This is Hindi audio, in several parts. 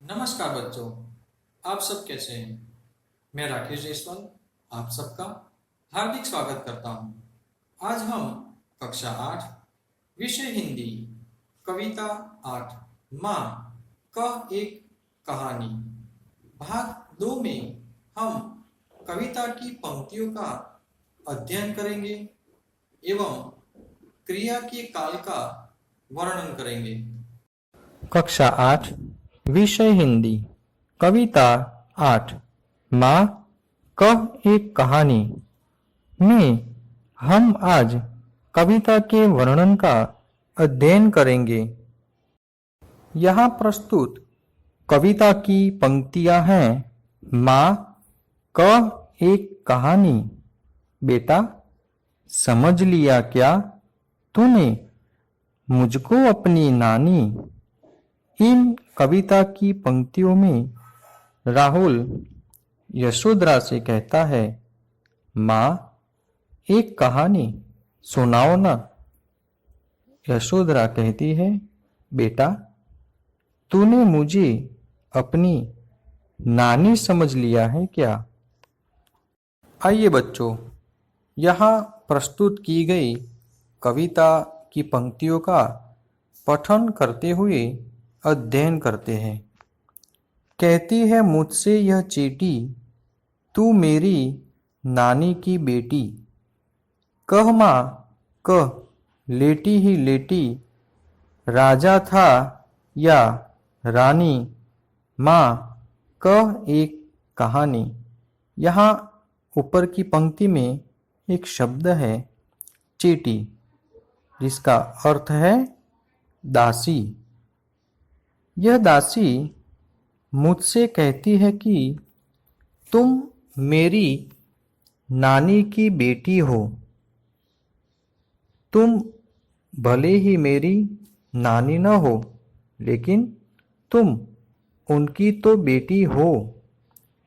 नमस्कार बच्चों, आप सब कैसे हैं? मैं राकेश जायसवाल आप सबका हार्दिक स्वागत करता हूं। आज हम कक्षा 8 विषय हिंदी कविता 8 माँ का एक कहानी भाग 2 में हम कविता की पंक्तियों का अध्ययन करेंगे एवं क्रिया के काल का वर्णन करेंगे। कक्षा 8 विषय हिंदी कविता 8 माँ कह एक कहानी में हम आज कविता के वर्णन का अध्ययन करेंगे। यहाँ प्रस्तुत कविता की पंक्तियाँ हैं। माँ कह एक कहानी। बेटा समझ लिया क्या तूने मुझको अपनी नानी। इन कविता की पंक्तियों में राहुल यशोधरा से कहता है, माँ एक कहानी सुनाओ ना। यशोधरा कहती है, बेटा तूने मुझे अपनी नानी समझ लिया है क्या। आइए बच्चों, यहाँ प्रस्तुत की गई कविता की पंक्तियों का पठन करते हुए अध्ययन करते हैं। कहती है मुझसे यह चींटी, तू मेरी नानी की बेटी। कह माँ कह, लेटी ही लेटी, राजा था या रानी। माँ कह एक कहानी। यहाँ ऊपर की पंक्ति में एक शब्द है चींटी, जिसका अर्थ है दासी। यह दासी मुझसे कहती है कि तुम मेरी नानी की बेटी हो। तुम भले ही मेरी नानी न हो, लेकिन तुम उनकी तो बेटी हो।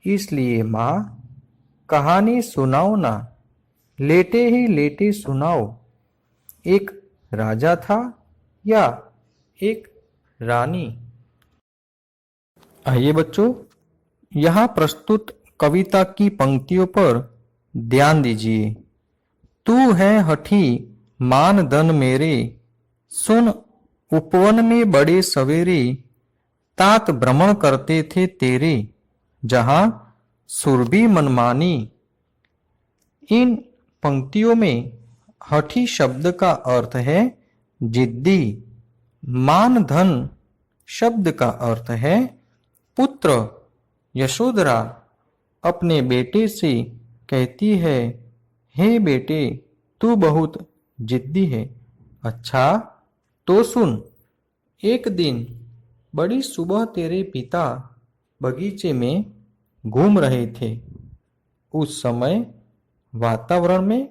इसलिए माँ कहानी सुनाओ ना, लेटे ही लेटे सुनाओ। एक राजा था या एक रानी। आइए बच्चों, यहाँ प्रस्तुत कविता की पंक्तियों पर ध्यान दीजिए। तू है हठी मान धन मेरे, सुन उपवन में बड़े सवेरे, तात भ्रमण करते थे तेरे, जहां सुरभि मनमानी। इन पंक्तियों में हठी शब्द का अर्थ है जिद्दी। मान धन शब्द का अर्थ है पुत्र। यशोधरा अपने बेटे से कहती है, हे बेटे तू बहुत जिद्दी है। अच्छा तो सुन, एक दिन बड़ी सुबह तेरे पिता बगीचे में घूम रहे थे। उस समय वातावरण में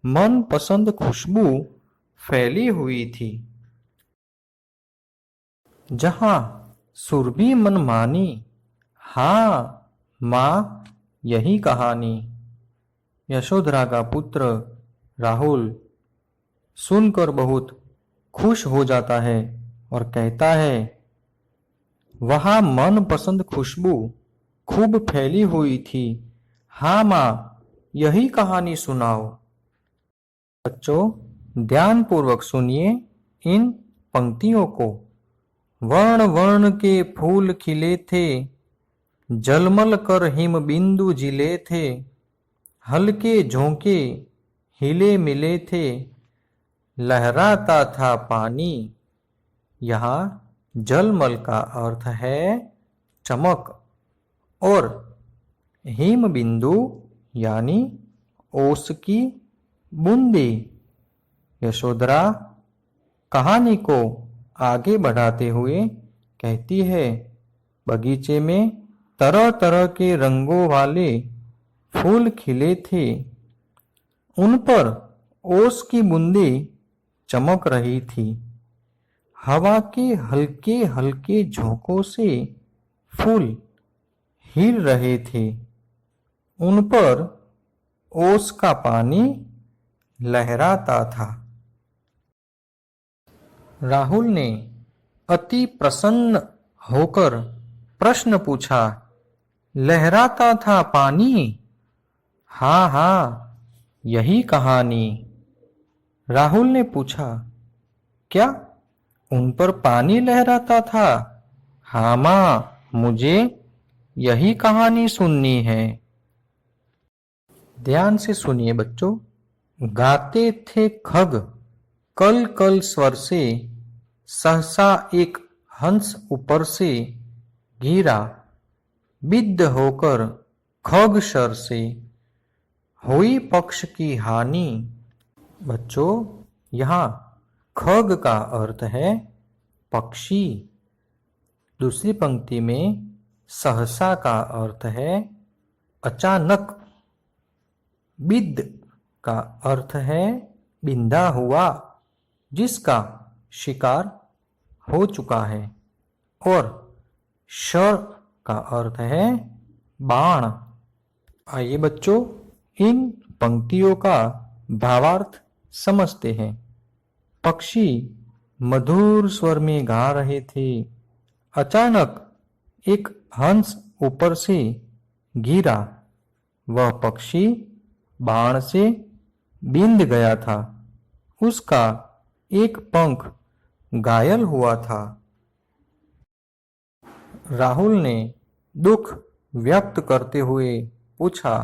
मनपसंद खुशबू फैली हुई थी। जहां सुरभि मनमानी। हाँ माँ यही कहानी। यशोधरा का पुत्र राहुल सुनकर बहुत खुश हो जाता है और कहता है, वहां मनपसंद खुशबू खूब फैली हुई थी। हाँ माँ यही कहानी सुनाओ। बच्चों ध्यान पूर्वक सुनिए इन पंक्तियों को। वर्ण वर्ण के फूल खिले थे, जलमल कर हिम बिंदु जिले थे, हल्के झोंके हिले मिले थे, लहराता था पानी। यहाँ जलमल का अर्थ है चमक और हिम बिंदु यानी ओस की बूंदे। यशोधरा कहानी को आगे बढ़ाते हुए कहती है, बगीचे में तरह तरह के रंगों वाले फूल खिले थे, उन पर ओस की बूंदें चमक रही थी। हवा के हल्के हल्के झोंकों से फूल हिल रहे थे, उन पर ओस का पानी लहराता था। राहुल ने अति प्रसन्न होकर प्रश्न पूछा, लहराता था पानी? हाँ हाँ, यही कहानी। राहुल ने पूछा, क्या उन पर पानी लहराता था? हाँ माँ, मुझे यही कहानी सुननी है। ध्यान से सुनिए बच्चों। गाते थे खग कल कल स्वर से, सहसा एक हंस ऊपर से गिरा, बिद्ध होकर खग शर से, हुई पक्ष की हानि। बच्चों, यहाँ खग का अर्थ है पक्षी। दूसरी पंक्ति में सहसा का अर्थ है अचानक। बिद्ध का अर्थ है बिंधा हुआ, जिसका शिकार हो चुका है। और शर का अर्थ है बाण। आइए बच्चों, इन पंक्तियों का भावार्थ समझते हैं। पक्षी मधुर स्वर में गा रहे थे। अचानक एक हंस ऊपर से गिरा। वह पक्षी बाण से बिंध गया था। उसका एक पंख घायल हुआ था। राहुल ने दुख व्यक्त करते हुए पूछा,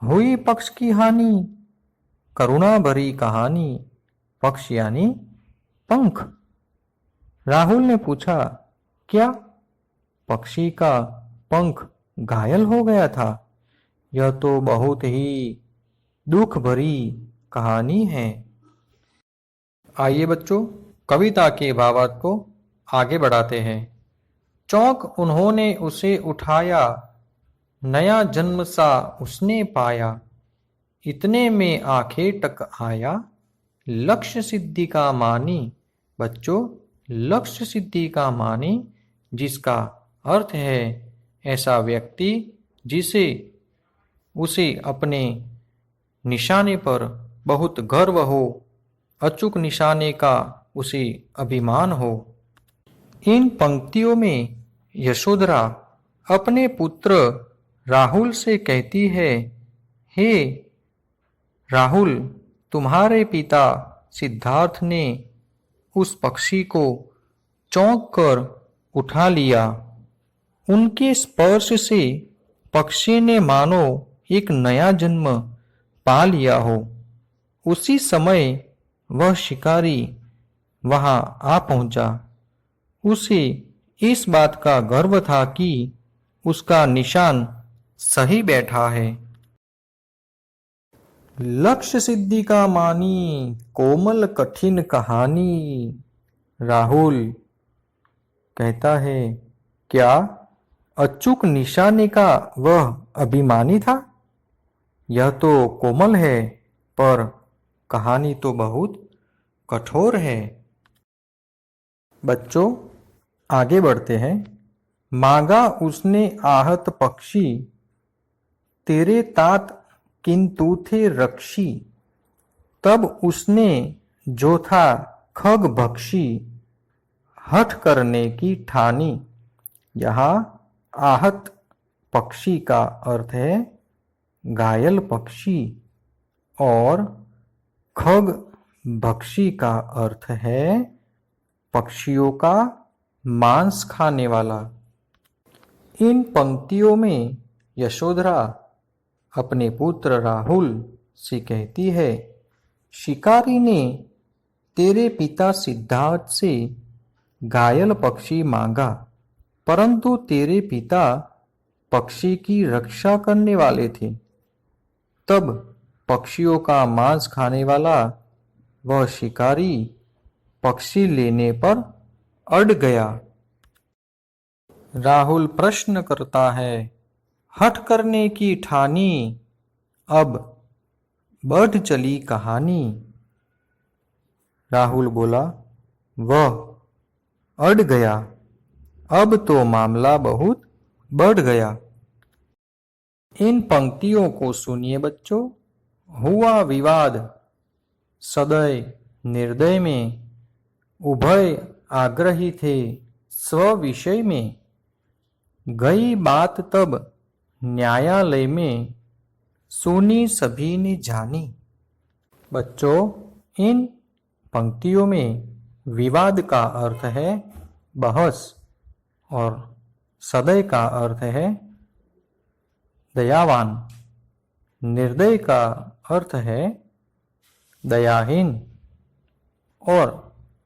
हुई पक्ष की हानि? करुणा भरी कहानी। पक्ष यानी पंख। राहुल ने पूछा, क्या पक्षी का पंख घायल हो गया था? यह तो बहुत ही दुख भरी कहानी है। आइए बच्चों, कविता के भावार्थ को आगे बढ़ाते हैं। चौंक उन्होंने उसे उठाया, नया जन्म सा उसने पाया, इतने में आंखें टक आया, लक्ष्य सिद्धि का मानी। बच्चों, लक्ष्य सिद्धि का मानी, जिसका अर्थ है ऐसा व्यक्ति जिसे उसे अपने निशाने पर बहुत गर्व हो, अचूक निशाने का उसे अभिमान हो। इन पंक्तियों में यशोधरा अपने पुत्र राहुल से कहती है, हे राहुल, तुम्हारे पिता सिद्धार्थ ने उस पक्षी को चौंक कर उठा लिया। उनके स्पर्श से पक्षी ने मानो एक नया जन्म पा लिया हो। उसी समय वह शिकारी वहां आ पहुंचा। उसे इस बात का गर्व था कि उसका निशान सही बैठा है। लक्ष्य सिद्धि का मानी, कोमल कठिन कहानी। राहुल कहता है, क्या अचूक निशाने का वह अभिमानी था? यह तो कोमल है, पर कहानी तो बहुत कठोर है। बच्चों, आगे बढ़ते हैं। मांगा उसने आहत पक्षी, तेरे तात किंतु थे रक्षी। तब उसने जो था खग भक्षी, हठ करने की ठानी। यहाँ आहत पक्षी का अर्थ है घायल पक्षी, और खग भक्षी का अर्थ है पक्षियों का मांस खाने वाला। इन पंक्तियों में यशोधरा अपने पुत्र राहुल से कहती है, शिकारी ने तेरे पिता सिद्धार्थ से घायल पक्षी मांगा, परंतु तेरे पिता पक्षी की रक्षा करने वाले थे। तब पक्षियों का मांस खाने वाला वह शिकारी पक्षी लेने पर अड़ गया। राहुल प्रश्न करता है, हठ करने की ठानी, अब बढ़ चली कहानी। राहुल बोला, वह अड़ गया, अब तो मामला बहुत बढ़ गया। इन पंक्तियों को सुनिए बच्चों। हुआ विवाद, सदय निर्दय में, उभय आग्रही थे स्व विषय में। गई बात तब न्यायालय में, सुनी सभी ने जानी। बच्चों, इन पंक्तियों में विवाद का अर्थ है बहस और सदय का अर्थ है दयावान। निर्दय का अर्थ है दयाहीन और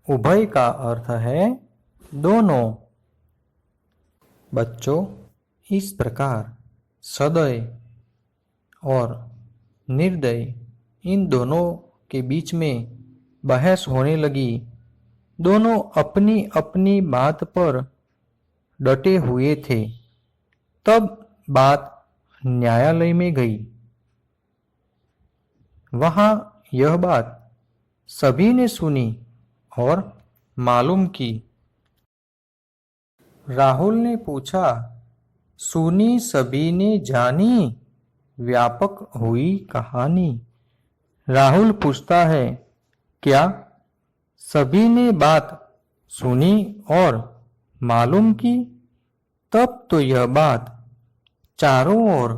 उभय का अर्थ है दोनों। बच्चों, इस प्रकार सदय और निर्दय इन दोनों के बीच में बहस होने लगी। दोनों अपनी अपनी बात पर डटे हुए थे। तब बात न्यायालय में गई। वहां यह बात सभी ने सुनी और मालूम की। राहुल ने पूछा, सुनी सभी ने जानी, व्यापक हुई कहानी। राहुल पूछता है, क्या सभी ने बात सुनी और मालूम की? तब तो यह बात चारों ओर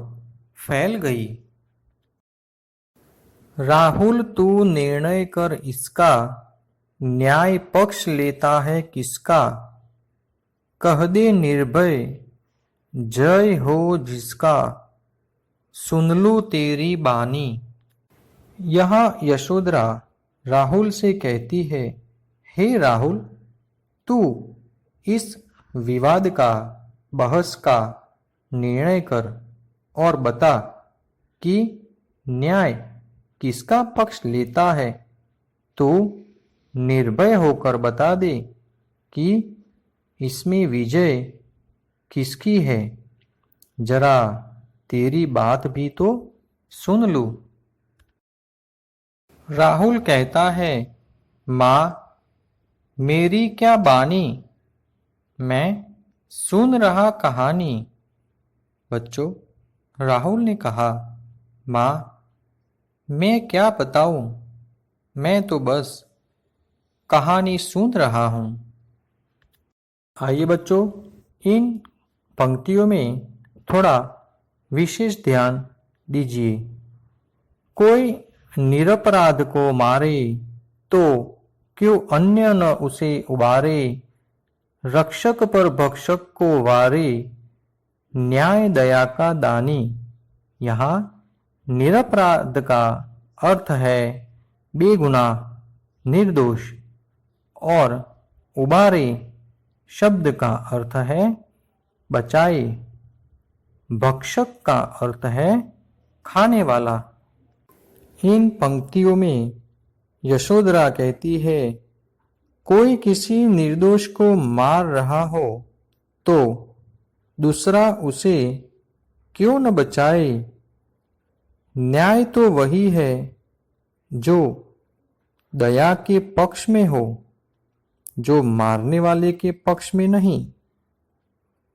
फैल गई। राहुल, तू निर्णय कर इसका, न्याय पक्ष लेता है किसका? कह दे निर्भय, जय हो जिसका, सुन लूं तेरी बानी। यहाँ यशोधरा राहुल से कहती है, हे राहुल, तू इस विवाद का, बहस का निर्णय कर और बता कि न्याय किसका पक्ष लेता है। तू निर्भय होकर बता दे कि इसमें विजय किसकी है। जरा तेरी बात भी तो सुन लूं। राहुल कहता है, माँ मेरी क्या बानी, मैं सुन रहा कहानी। बच्चों, राहुल ने कहा, माँ मैं क्या बताऊं, मैं तो बस कहानी सुन रहा हूं। आइए बच्चों, इन पंक्तियों में थोड़ा विशेष ध्यान दीजिए। कोई निरपराध को मारे तो क्यों अन्य न उसे उबारे, रक्षक पर भक्षक को वारे, न्याय दया का दानी। यहाँ निरपराध का अर्थ है बेगुनाह, निर्दोष, और उबारे शब्द का अर्थ है बचाए। भक्षक का अर्थ है खाने वाला। इन पंक्तियों में यशोधरा कहती है, कोई किसी निर्दोष को मार रहा हो तो दूसरा उसे क्यों न बचाए। न्याय तो वही है जो दया के पक्ष में हो, जो मारने वाले के पक्ष में नहीं,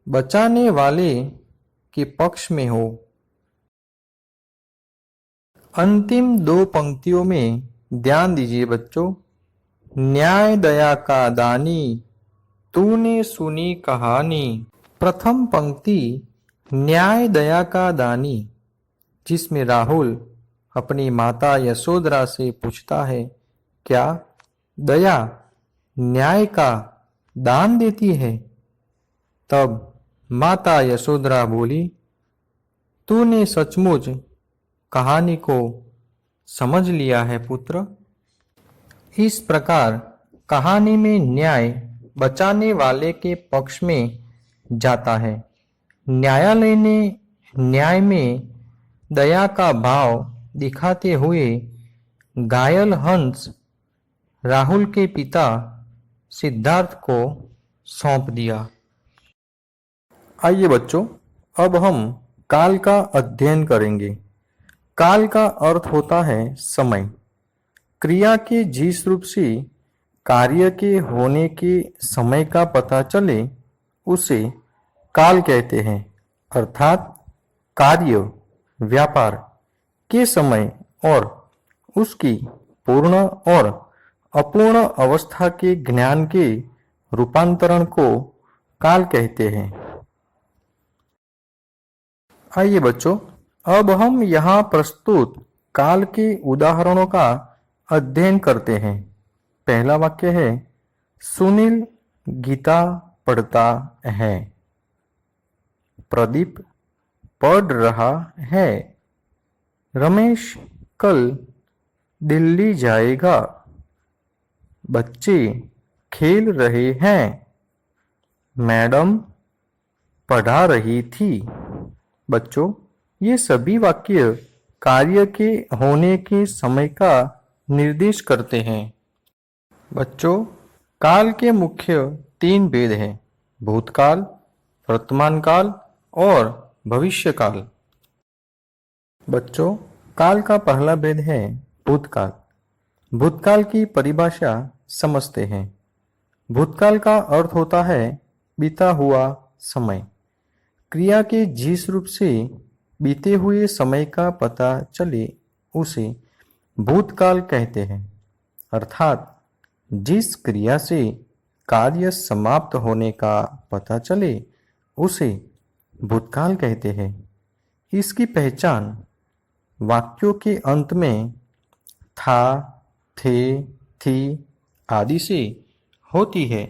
बचाने वाले के पक्ष में हो। अंतिम दो पंक्तियों में ध्यान दीजिए बच्चों। न्याय दया का दानी, तूने सुनी कहानी। प्रथम पंक्ति न्याय दया का दानी, जिसमें राहुल अपनी माता यशोधरा से पूछता है, क्या दया न्याय का दान देती है? तब माता यशोधरा बोली, तूने सचमुच कहानी को समझ लिया है पुत्र। इस प्रकार कहानी में न्याय बचाने वाले के पक्ष में जाता है। न्यायालय ने न्याय में दया का भाव दिखाते हुए घायल हंस राहुल के पिता सिद्धार्थ को सौंप दिया। आइए बच्चों, अब हम काल का अध्ययन करेंगे। काल का अर्थ होता है समय। क्रिया के जिस रूप से कार्य के होने के समय का पता चले उसे काल कहते हैं, अर्थात कार्य, व्यापार के समय और उसकी पूर्ण और अपूर्ण अवस्था के ज्ञान के रूपांतरण को काल कहते हैं। आइए बच्चों, अब हम यहाँ प्रस्तुत काल के उदाहरणों का अध्ययन करते हैं। पहला वाक्य है, सुनील गीता पढ़ता है। प्रदीप पढ़ रहा है। रमेश कल दिल्ली जाएगा। बच्चे खेल रहे हैं। मैडम पढ़ा रही थी। बच्चों, ये सभी वाक्य कार्य के होने के समय का निर्देश करते हैं। बच्चों, काल के मुख्य 3 भेद हैं, भूतकाल, वर्तमान काल और भविष्य काल। बच्चों, काल का पहला भेद है भूतकाल। भूतकाल की परिभाषा समझते हैं। भूतकाल का अर्थ होता है बीता हुआ समय। क्रिया के जिस रूप से बीते हुए समय का पता चले उसे भूतकाल कहते हैं, अर्थात जिस क्रिया से कार्य समाप्त होने का पता चले उसे भूतकाल कहते हैं। इसकी पहचान वाक्यों के अंत में था, थे, थी आदि से होती है।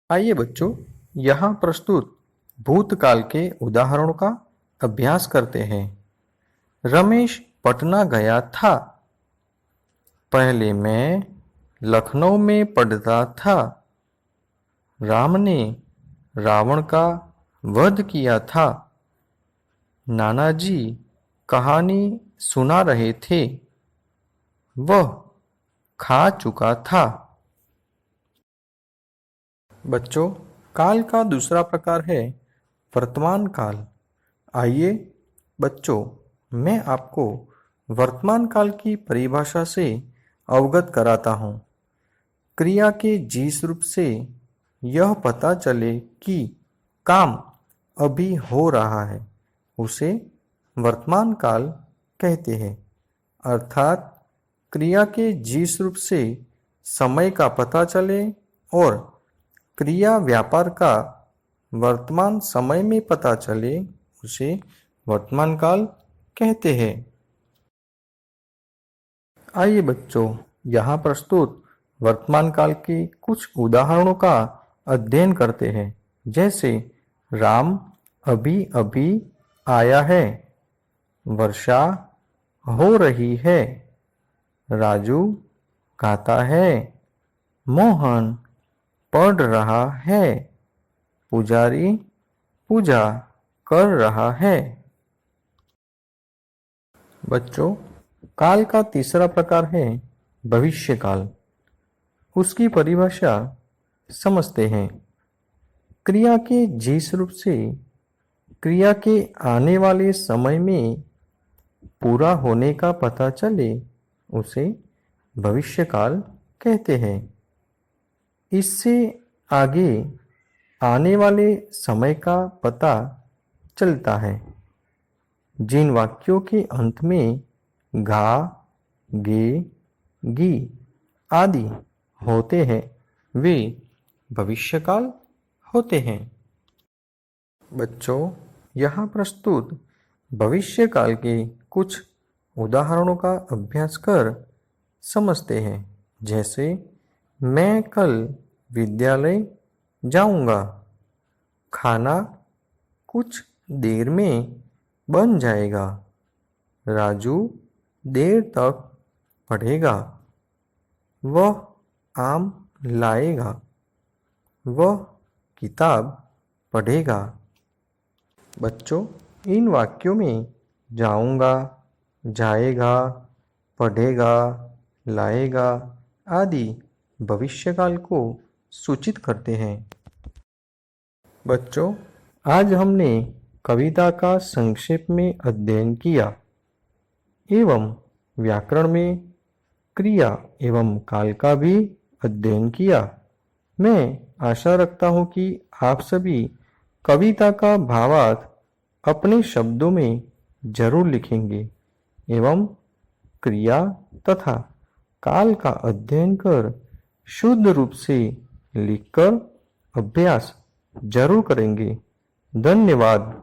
आइए बच्चों, यहाँ प्रस्तुत भूतकाल के उदाहरणों का अभ्यास करते हैं। रमेश पटना गया था। पहले मैं लखनऊ में पढ़ता था। राम ने रावण का वध किया था। नानाजी कहानी सुना रहे थे। वह खा चुका था। बच्चों, काल का दूसरा प्रकार है वर्तमान काल। आइए बच्चों, मैं आपको वर्तमान काल की परिभाषा से अवगत कराता हूँ। क्रिया के जिस रूप से यह पता चले कि काम अभी हो रहा है उसे वर्तमान काल कहते हैं, अर्थात क्रिया के जिस रूप से समय का पता चले और क्रिया व्यापार का वर्तमान समय में पता चले उसे वर्तमान काल कहते हैं। आइए बच्चों, यहाँ प्रस्तुत वर्तमान काल के कुछ उदाहरणों का अध्ययन करते हैं। जैसे राम अभी अभी आया है। वर्षा हो रही है। राजू गाता है। मोहन पढ़ रहा है। पुजारी पूजा कर रहा है। बच्चों, काल का तीसरा प्रकार है भविष्य काल। उसकी परिभाषा समझते हैं। क्रिया के जिस रूप से क्रिया के आने वाले समय में पूरा होने का पता चले उसे भविष्य काल कहते हैं। इससे आगे आने वाले समय का पता चलता है। जिन वाक्यों के अंत में घा, गे, गी आदि होते हैं वे भविष्यकाल होते हैं। बच्चों, यहाँ प्रस्तुत भविष्यकाल के कुछ उदाहरणों का अभ्यास कर समझते हैं। जैसे मैं कल विद्यालय जाऊंगा। खाना कुछ देर में बन जाएगा। राजू देर तक पढ़ेगा। वह आम लाएगा। वह किताब पढ़ेगा। बच्चों, इन वाक्यों में जाऊंगा, जाएगा, पढ़ेगा, लाएगा आदि भविष्यकाल को सूचित करते हैं। बच्चों, आज हमने कविता का संक्षेप में अध्ययन किया एवं व्याकरण में क्रिया एवं काल का भी अध्ययन किया। मैं आशा रखता हूँ कि आप सभी कविता का भावार्थ अपने शब्दों में जरूर लिखेंगे एवं क्रिया तथा काल का अध्ययन कर शुद्ध रूप से लिखकर अभ्यास जरूर करेंगे। धन्यवाद।